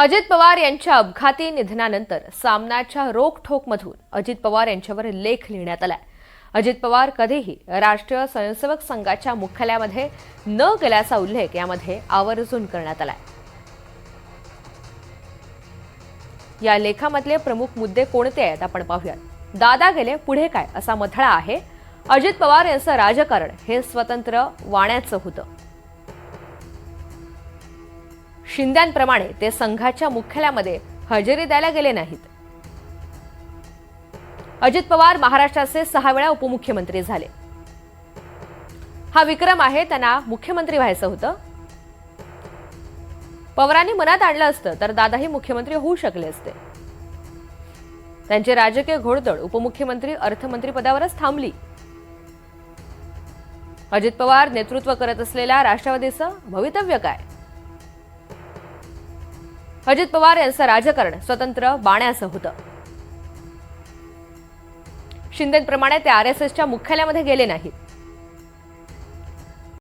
अजित पवार यांच्या अपघाती निधनानंतर सामनाच्या रोखठोकमधून अजित पवार यांच्यावर लेख लिहिण्यात आलाय। अजित पवार कधीही राष्ट्रीय स्वयंसेवक संघाच्या मुख्यालयामध्ये न गेल्याचा उल्लेख यामध्ये आवर्जून करण्यात आलाय। या लेखामधले प्रमुख मुद्दे कोणते आहेत आपण पाहूयात। दादा गेले पुढे काय असा मथळा आहे। अजित पवार यांचं राजकारण हे स्वतंत्र वाण्याचं होतं। शिंद्यांप्रमाणे ते संघाच्या मुख्यालयामध्ये हजेरी द्यायला गेले नाहीत। अजित पवार महाराष्ट्राचे 6 वेळा उपमुख्यमंत्री झाले। हा विक्रम आहे, त्यांना मुख्यमंत्री व्हायचं होतं। पवारांनी मनात आणलं असतं तर दादाही मुख्यमंत्री होऊ शकले असते। त्यांची राजकीय घोडदौड उपमुख्यमंत्री अर्थमंत्री पदावरच थांबली। अजित पवार नेतृत्व करत असलेल्या राष्ट्रवादीचं भवितव्य काय? अजित पवार यांचं राजकारण स्वतंत्र बाण्याचं होतं। शिंदेंप्रमाणे ते आरएसएसच्या मुख्यालयामध्ये गेले नाहीत।